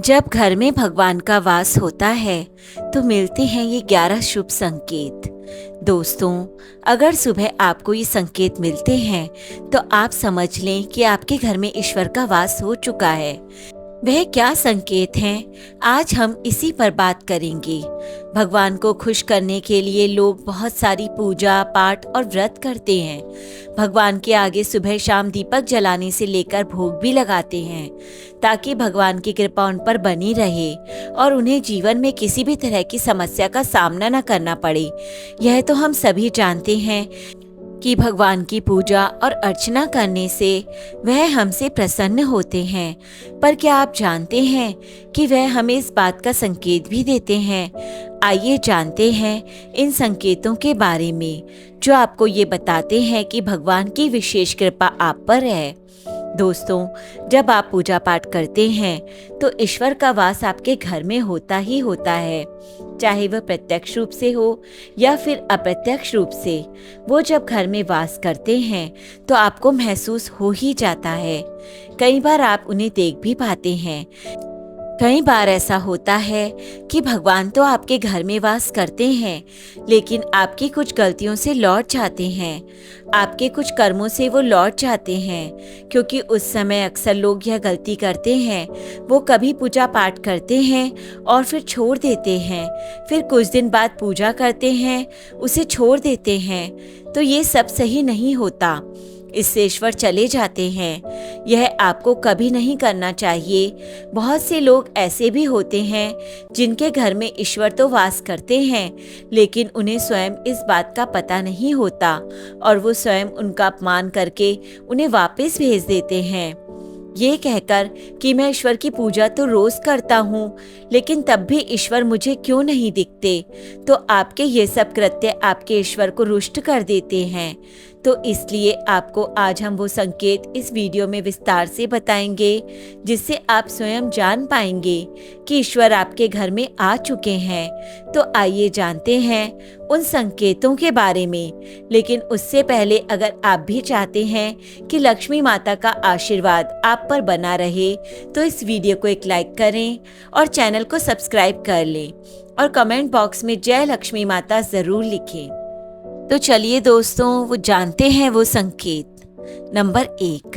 जब घर में भगवान का वास होता है तो मिलते हैं ये 11 शुभ संकेत। दोस्तों, अगर सुबह आपको ये संकेत मिलते हैं तो आप समझ लें कि आपके घर में ईश्वर का वास हो चुका है। वह क्या संकेत हैं, आज हम इसी पर बात करेंगे। भगवान को खुश करने के लिए लोग बहुत सारी पूजा पाठ और व्रत करते हैं। भगवान के आगे सुबह शाम दीपक जलाने से लेकर भोग भी लगाते हैं ताकि भगवान की कृपा उन पर बनी रहे और उन्हें जीवन में किसी भी तरह की समस्या का सामना न करना पड़े। यह तो हम सभी जानते हैं कि भगवान की पूजा और अर्चना करने से वह हमसे प्रसन्न होते हैं, पर क्या आप जानते हैं कि वह हमें इस बात का संकेत भी देते हैं। आइए जानते हैं इन संकेतों के बारे में जो आपको ये बताते हैं कि भगवान की विशेष कृपा आप पर है। दोस्तों, जब आप पूजा पाठ करते हैं तो ईश्वर का वास आपके घर में होता ही होता है, चाहे वह प्रत्यक्ष रूप से हो या फिर अप्रत्यक्ष रूप से। वो जब घर में वास करते हैं तो आपको महसूस हो ही जाता है। कई बार आप उन्हें देख भी पाते हैं। कई बार ऐसा होता है कि भगवान तो आपके घर में वास करते हैं, लेकिन आपकी कुछ गलतियों से लौट जाते हैं। आपके कुछ कर्मों से वो लौट जाते हैं, क्योंकि उस समय अक्सर लोग यह गलती करते हैं। वो कभी पूजा पाठ करते हैं और फिर छोड़ देते हैं, फिर कुछ दिन बाद पूजा करते हैं, उसे छोड़ देते हैं। तो ये सब सही नहीं होता, इससे ईश्वर चले जाते हैं। यह आपको कभी नहीं करना चाहिए। बहुत से लोग ऐसे भी होते हैं जिनके घर में ईश्वर तो वास करते हैं, लेकिन उन्हें स्वयं इस बात का पता नहीं होता और वो स्वयं उनका अपमान करके उन्हें वापस भेज देते हैं, ये कहकर कि मैं ईश्वर की पूजा तो रोज करता हूँ, लेकिन तब भी ईश्वर मुझे क्यों नहीं दिखते। तो आपके ये सब कृत्य आपके ईश्वर को रुष्ट कर देते हैं। तो इसलिए आपको आज हम वो संकेत इस वीडियो में विस्तार से बताएंगे जिससे आप स्वयं जान पाएंगे कि ईश्वर आपके घर में आ चुके हैं। तो आइए जानते हैं उन संकेतों के बारे में। लेकिन उससे पहले अगर आप भी चाहते हैं कि लक्ष्मी माता का आशीर्वाद आप पर बना रहे तो इस वीडियो को एक लाइक करें और चैनल को सब्सक्राइब कर लें और कमेंट बॉक्स में जय लक्ष्मी माता जरूर लिखें। तो चलिए दोस्तों, वो जानते हैं वो संकेत। नंबर 1,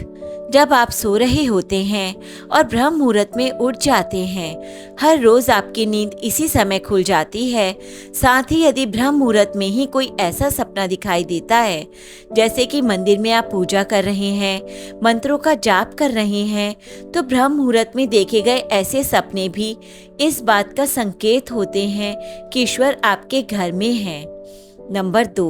जब आप सो रहे होते हैं और ब्रह्म मुहूर्त में उठ जाते हैं। हर रोज आपकी नींद इसी समय खुल जाती है। साथ ही यदि ब्रह्म मुहूर्त में ही कोई ऐसा सपना दिखाई देता है, जैसे कि मंदिर में आप पूजा कर रहे हैं, मंत्रों का जाप कर रहे हैं, तो ब्रह्म मुहूर्त में देखे गए ऐसे सपने भी इस बात का संकेत होते हैं कि ईश्वर आपके घर में है। नंबर 2,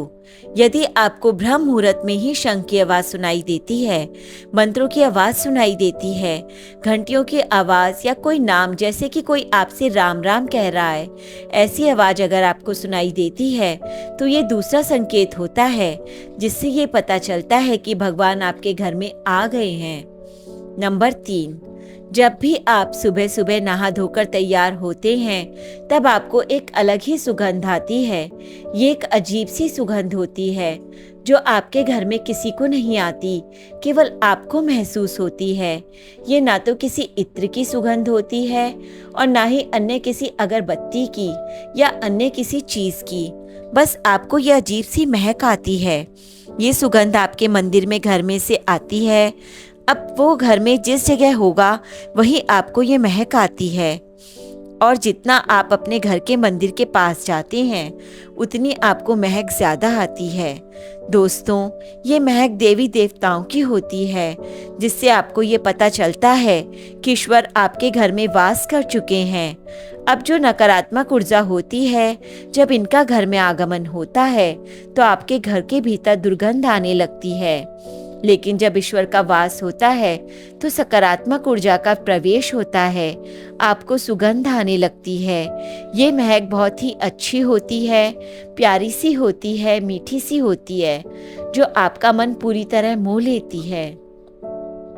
यदि आपको ब्रह्म मुहूर्त में ही शंख की आवाज सुनाई देती है, मंत्रों की आवाज सुनाई देती है, घंटियों की आवाज या कोई नाम जैसे कि कोई आपसे राम राम कह रहा है, ऐसी आवाज अगर आपको सुनाई देती है तो ये दूसरा संकेत होता है जिससे ये पता चलता है कि भगवान आपके घर में आ गए हैं। नंबर 3, जब भी आप सुबह सुबह नहा धोकर तैयार होते हैं तब आपको एक अलग ही सुगंध आती है। ये एक अजीब सी सुगंध होती है जो आपके घर में किसी को नहीं आती, केवल आपको महसूस होती है। ये ना तो किसी इत्र की सुगंध होती है और ना ही अन्य किसी अगरबत्ती की या अन्य किसी चीज की, बस आपको यह अजीब सी महक आती है। ये सुगंध आपके मंदिर में घर में से आती है। अब वो घर में जिस जगह होगा वहीं आपको ये महक आती है, और जितना आप अपने घर के मंदिर के पास जाते हैं उतनी आपको महक ज़्यादा आती है। दोस्तों, ये महक देवी देवताओं की होती है, जिससे आपको ये पता चलता है कि ईश्वर आपके घर में वास कर चुके हैं। अब जो नकारात्मक ऊर्जा होती है, जब इनका घर में आगमन होता है तो आपके घर के भीतर दुर्गंध आने लगती है, लेकिन जब ईश्वर का वास होता है तो सकारात्मक ऊर्जा का प्रवेश होता है, आपको सुगंध आने लगती है। ये महक बहुत ही अच्छी होती है, प्यारी सी होती है, मीठी सी होती है, जो आपका मन पूरी तरह मोह लेती है।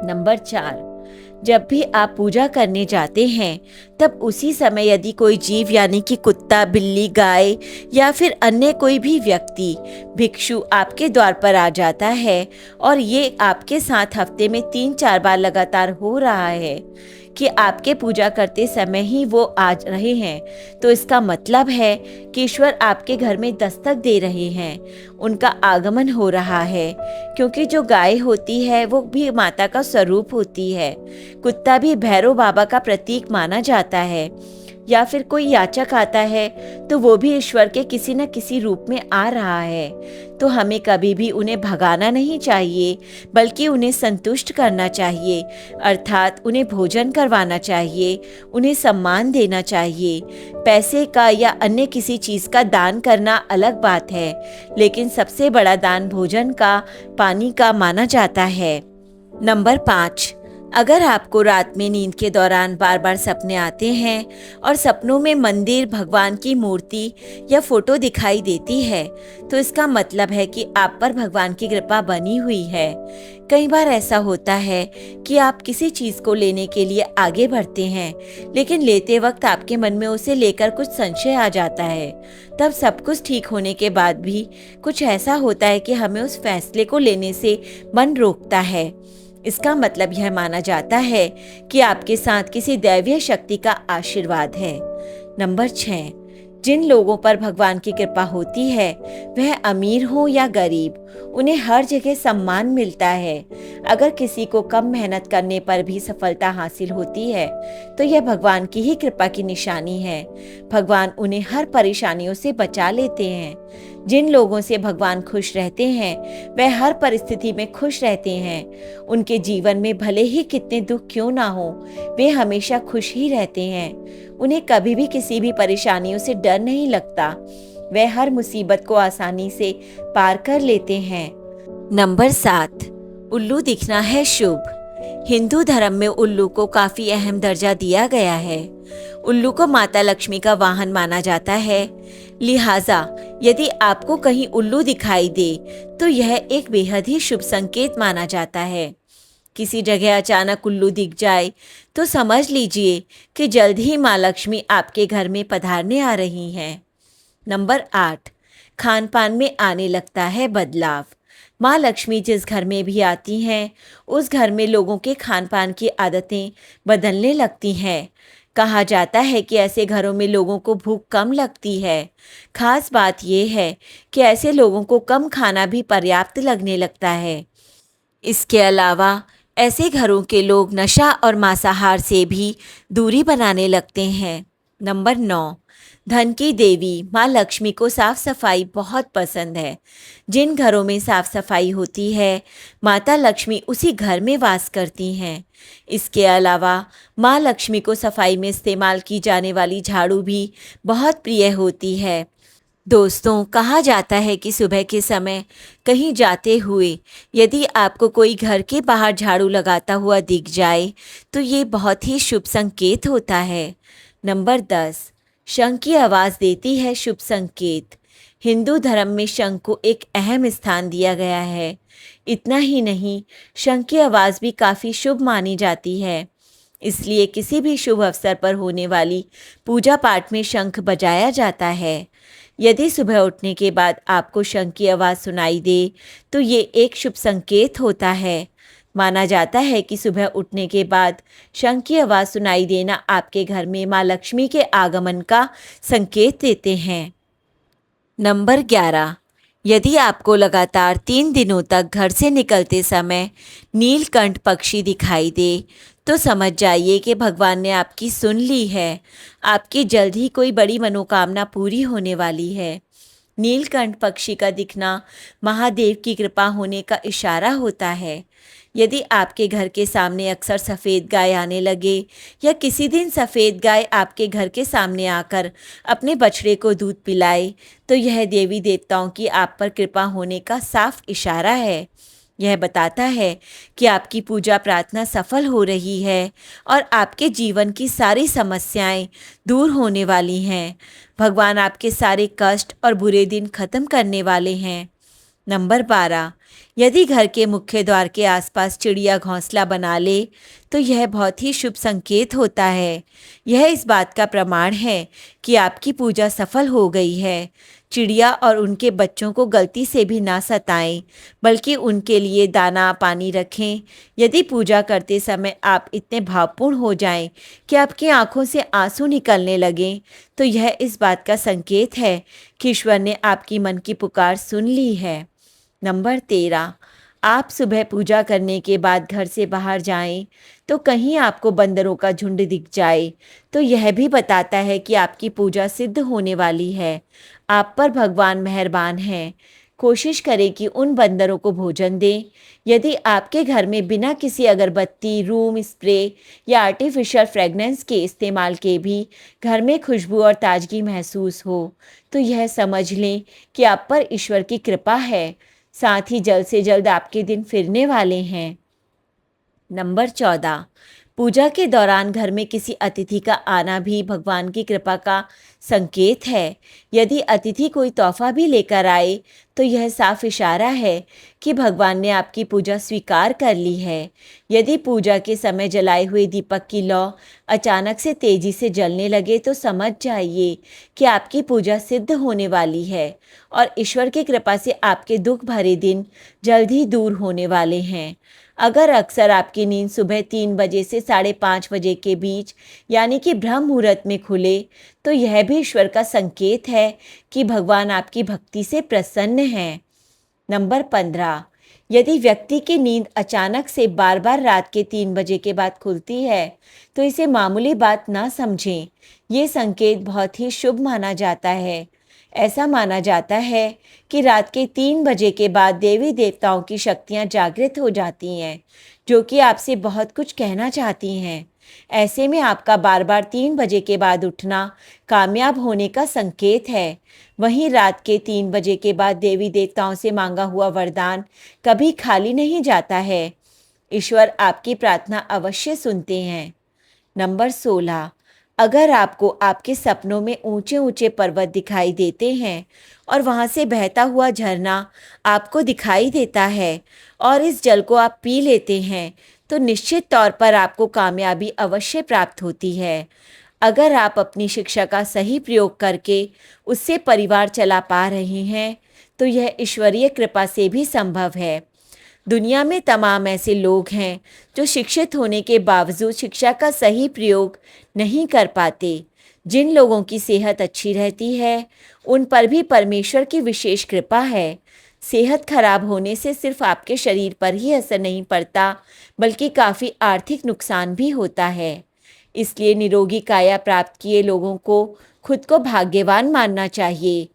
नंबर 4, जब भी आप पूजा करने जाते हैं तब उसी समय यदि कोई जीव यानी कि कुत्ता, बिल्ली, गाय या फिर अन्य कोई भी व्यक्ति, भिक्षु आपके द्वार पर आ जाता है और ये आपके साथ हफ्ते में 3-4 बार लगातार हो रहा है कि आपके पूजा करते समय ही वो आ रहे हैं, तो इसका मतलब है कि ईश्वर आपके घर में दस्तक दे रहे हैं, उनका आगमन हो रहा है। क्योंकि जो गाय होती है वो भी माता का स्वरूप होती है। कुत्ता भी भैरव बाबा का प्रतीक माना जाता है। या फिर कोई याचक आता है तो वो भी ईश्वर के किसी न किसी रूप में आ रहा है। तो हमें कभी भी उन्हें भगाना नहीं चाहिए, बल्कि उन्हें संतुष्ट करना चाहिए, अर्थात उन्हें भोजन करवाना चाहिए, उन्हें सम्मान देना चाहिए। पैसे का या अन्य किसी चीज़ का दान करना अलग बात है, लेकिन सबसे बड़ा दान भोजन का, पानी का माना जाता है। नंबर 5, अगर आपको रात में नींद के दौरान बार बार सपने आते हैं और सपनों में मंदिर, भगवान की मूर्ति या फोटो दिखाई देती है, तो इसका मतलब है कि आप पर भगवान की कृपा बनी हुई है। कई बार ऐसा होता है कि आप किसी चीज़ को लेने के लिए आगे बढ़ते हैं, लेकिन लेते वक्त आपके मन में उसे लेकर कुछ संशय आ जाता है। तब सब कुछ ठीक होने के बाद भी कुछ ऐसा होता है कि हमें उस फैसले को लेने से मन रोकता है। इसका मतलब यह माना जाता है कि आपके साथ किसी दैवीय शक्ति का आशीर्वाद है। नंबर 6, जिन लोगों पर भगवान की कृपा होती है, वह अमीर हो या गरीब, उन्हें हर जगह सम्मान मिलता है। अगर किसी को कम मेहनत करने पर भी सफलता हासिल होती है, तो यह भगवान की ही कृपा की निशानी है। भगवान उन्हें हर परेशानियों से बचा लेते हैं। जिन लोगों से भगवान खुश रहते हैं, वह हर परिस्थिति में खुश रहते हैं। उनके जीवन में भले ही कितने दुख क्यों ना हो, वे हमेशा खुश ही रहते हैं। उन्हें कभी भी किसी भी परेशानियों से डर नहीं लगता। वह हर मुसीबत को आसानी से पार कर लेते हैं। नंबर 7, उल्लू दिखना है शुभ। हिंदू धर्म में उल्लू को काफी अहम दर्जा दिया गया है। उल्लू को माता लक्ष्मी का वाहन माना जाता है। लिहाजा यदि आपको कहीं उल्लू दिखाई दे, तो यह एक बेहद ही शुभ संकेत माना जाता है। किसी जगह अचानक उल्लू दिख जाए तो समझ लीजिए कि जल्द ही माँ लक्ष्मी आपके घर में पधारने आ रही हैं। नंबर 8, खान पान में आने लगता है बदलाव। माँ लक्ष्मी जिस घर में भी आती हैं, उस घर में लोगों के खान पान की आदतें बदलने लगती हैं। कहा जाता है कि ऐसे घरों में लोगों को भूख कम लगती है। खास बात यह है कि ऐसे लोगों को कम खाना भी पर्याप्त लगने लगता है। इसके अलावा ऐसे घरों के लोग नशा और मांसाहार से भी दूरी बनाने लगते हैं। नंबर 9, धन की देवी माँ लक्ष्मी को साफ सफाई बहुत पसंद है। जिन घरों में साफ सफाई होती है, माता लक्ष्मी उसी घर में वास करती हैं। इसके अलावा माँ लक्ष्मी को सफाई में इस्तेमाल की जाने वाली झाड़ू भी बहुत प्रिय होती है। दोस्तों, कहा जाता है कि सुबह के समय कहीं जाते हुए यदि आपको कोई घर के बाहर झाड़ू लगाता हुआ दिख जाए, तो ये बहुत ही शुभ संकेत होता है। नंबर 10, शंख की आवाज़ देती है शुभ संकेत। हिंदू धर्म में शंख को एक अहम स्थान दिया गया है। इतना ही नहीं, शंख की आवाज़ भी काफ़ी शुभ मानी जाती है। इसलिए किसी भी शुभ अवसर पर होने वाली पूजा पाठ में शंख बजाया जाता है। यदि सुबह उठने के बाद आपको शंख की आवाज़ सुनाई दे, तो ये एक शुभ संकेत होता है। माना जाता है कि सुबह उठने के बाद शंख की आवाज़ सुनाई देना आपके घर में माँ लक्ष्मी के आगमन का संकेत देते हैं। नंबर 11, यदि आपको लगातार 3 दिनों तक घर से निकलते समय नीलकंठ पक्षी दिखाई दे, तो समझ जाइए कि भगवान ने आपकी सुन ली है। आपकी जल्द ही कोई बड़ी मनोकामना पूरी होने वाली है। नीलकंठ पक्षी का दिखना महादेव की कृपा होने का इशारा होता है। यदि आपके घर के सामने अक्सर सफ़ेद गाय आने लगे या किसी दिन सफ़ेद गाय आपके घर के सामने आकर अपने बछड़े को दूध पिलाए, तो यह देवी देवताओं की आप पर कृपा होने का साफ इशारा है। यह बताता है कि आपकी पूजा प्रार्थना सफल हो रही है और आपके जीवन की सारी समस्याएं दूर होने वाली हैं। भगवान आपके सारे कष्ट और बुरे दिन खत्म करने वाले हैं। नंबर 12, यदि घर के मुख्य द्वार के आसपास चिड़िया घोंसला बना ले तो यह बहुत ही शुभ संकेत होता है। यह इस बात का प्रमाण है कि आपकी पूजा सफल हो गई है। चिड़िया और उनके बच्चों को गलती से भी ना सताएं, बल्कि उनके लिए दाना पानी रखें। यदि पूजा करते समय आप इतने भावपूर्ण हो जाएं कि आपकी आंखों से आंसू निकलने लगें, तो यह इस बात का संकेत है कि ईश्वर ने आपकी मन की पुकार सुन ली है। नंबर 13, आप सुबह पूजा करने के बाद घर से बाहर जाएं तो कहीं आपको बंदरों का झुंड दिख जाए तो यह भी बताता है कि आपकी पूजा सिद्ध होने वाली है। आप पर भगवान मेहरबान हैं। कोशिश करें कि उन बंदरों को भोजन दें। यदि आपके घर में बिना किसी अगरबत्ती, रूम स्प्रे या आर्टिफिशियल फ्रेगनेंस के इस्तेमाल के भी घर में खुशबू और ताजगी महसूस हो, तो यह समझ लें कि आप पर ईश्वर की कृपा है। साथ ही जल्द से जल्द आपके दिन फिरने वाले हैं। नंबर 14, पूजा के दौरान घर में किसी अतिथि का आना भी भगवान की कृपा का संकेत है। यदि अतिथि कोई तोहफा भी लेकर आए तो यह साफ इशारा है कि भगवान ने आपकी पूजा स्वीकार कर ली है। यदि पूजा के समय जलाए हुए दीपक की लौ अचानक से तेजी से जलने लगे तो समझ जाइए कि आपकी पूजा सिद्ध होने वाली है और ईश्वर की कृपा से आपके दुख भरे दिन जल्द ही दूर होने वाले हैं। अगर अक्सर आपकी नींद सुबह 3 बजे से 5:30 बजे के बीच यानी कि ब्रह्म मुहूर्त में खुले तो यह भी ईश्वर का संकेत है कि भगवान आपकी भक्ति से प्रसन्न हैं। नंबर 15, यदि व्यक्ति की नींद अचानक से बार बार रात के 3 बजे के बाद खुलती है तो इसे मामूली बात ना समझें। ये संकेत बहुत ही शुभ माना जाता है। ऐसा माना जाता है कि रात के 3 बजे के बाद देवी देवताओं की शक्तियां जागृत हो जाती हैं, जो कि आपसे बहुत कुछ कहना चाहती हैं। ऐसे में आपका बार बार 3 बजे के बाद उठना कामयाब होने का संकेत है। वहीं रात के 3 बजे के बाद देवी देवताओं से मांगा हुआ वरदान कभी खाली नहीं जाता है। ईश्वर आपकी प्रार्थना अवश्य सुनते हैं। नंबर 16, अगर आपको आपके सपनों में ऊंचे ऊंचे पर्वत दिखाई देते हैं और वहां से बहता हुआ झरना आपको दिखाई देता है और इस जल को आप पी लेते हैं तो निश्चित तौर पर आपको कामयाबी अवश्य प्राप्त होती है। अगर आप अपनी शिक्षा का सही प्रयोग करके उससे परिवार चला पा रहे हैं तो यह ईश्वरीय कृपा से भी संभव है। दुनिया में तमाम ऐसे लोग हैं जो शिक्षित होने के बावजूद शिक्षा का सही प्रयोग नहीं कर पाते। जिन लोगों की सेहत अच्छी रहती है उन पर भी परमेश्वर की विशेष कृपा है। सेहत खराब होने से सिर्फ आपके शरीर पर ही असर नहीं पड़ता, बल्कि काफ़ी आर्थिक नुकसान भी होता है। इसलिए निरोगी काया प्राप्त किए लोगों को खुद को भाग्यवान मानना चाहिए।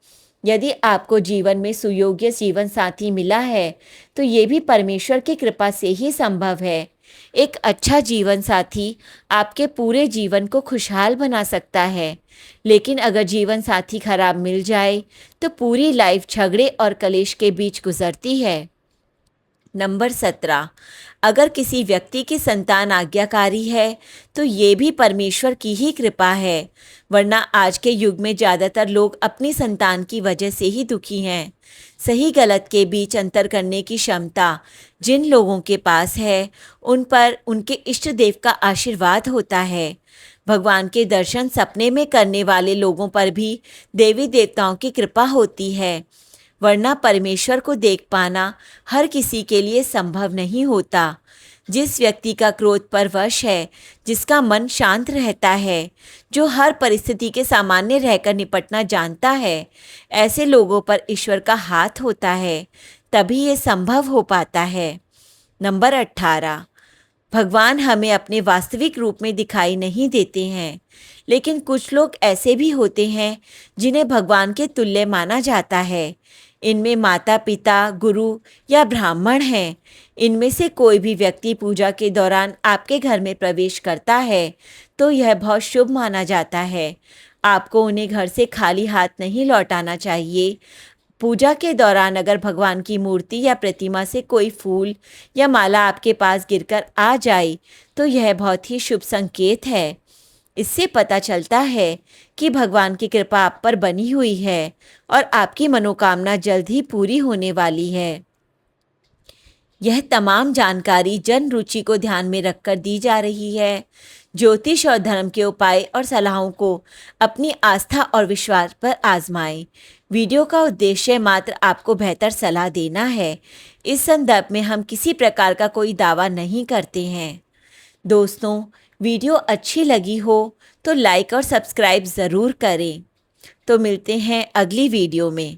यदि आपको जीवन में सुयोग्य जीवन साथी मिला है तो ये भी परमेश्वर की कृपा से ही संभव है। एक अच्छा जीवन साथी आपके पूरे जीवन को खुशहाल बना सकता है, लेकिन अगर जीवन साथी खराब मिल जाए तो पूरी लाइफ झगड़े और कलेश के बीच गुजरती है। नंबर 17, अगर किसी व्यक्ति की संतान आज्ञाकारी है तो ये भी परमेश्वर की ही कृपा है, वरना आज के युग में ज़्यादातर लोग अपनी संतान की वजह से ही दुखी हैं। सही गलत के बीच अंतर करने की क्षमता जिन लोगों के पास है उन पर उनके इष्ट देव का आशीर्वाद होता है। भगवान के दर्शन सपने में करने वाले लोगों पर भी देवी देवताओं की कृपा होती है, वरना परमेश्वर को देख पाना हर किसी के लिए संभव नहीं होता। जिस व्यक्ति का क्रोध पर वश है, जिसका मन शांत रहता है, जो हर परिस्थिति के सामान्य रहकर निपटना जानता है, ऐसे लोगों पर ईश्वर का हाथ होता है, तभी ये संभव हो पाता है। नंबर 18, भगवान हमें अपने वास्तविक रूप में दिखाई नहीं देते हैं, लेकिन कुछ लोग ऐसे भी होते हैं जिन्हें भगवान के तुल्य माना जाता है। इनमें माता पिता, गुरु या ब्राह्मण हैं। इनमें से कोई भी व्यक्ति पूजा के दौरान आपके घर में प्रवेश करता है तो यह बहुत शुभ माना जाता है। आपको उन्हें घर से खाली हाथ नहीं लौटाना चाहिए। पूजा के दौरान अगर भगवान की मूर्ति या प्रतिमा से कोई फूल या माला आपके पास गिरकर आ जाए तो यह बहुत ही शुभ संकेत है। इससे पता चलता है कि भगवान की कृपा आप पर बनी हुई है और आपकी मनोकामना जल्द ही पूरी होने वाली है। यह तमाम जानकारी जन रुचि को ध्यान में रखकर दी जा रही है। ज्योतिष और धर्म के उपाय और सलाहों को अपनी आस्था और विश्वास पर आजमाएं। वीडियो का उद्देश्य मात्र आपको बेहतर सलाह देना है। इस संदर्भ में हम किसी प्रकार का कोई दावा नहीं करते हैं। दोस्तों, वीडियो अच्छी लगी हो तो लाइक और सब्सक्राइब ज़रूर करें। तो मिलते हैं अगली वीडियो में।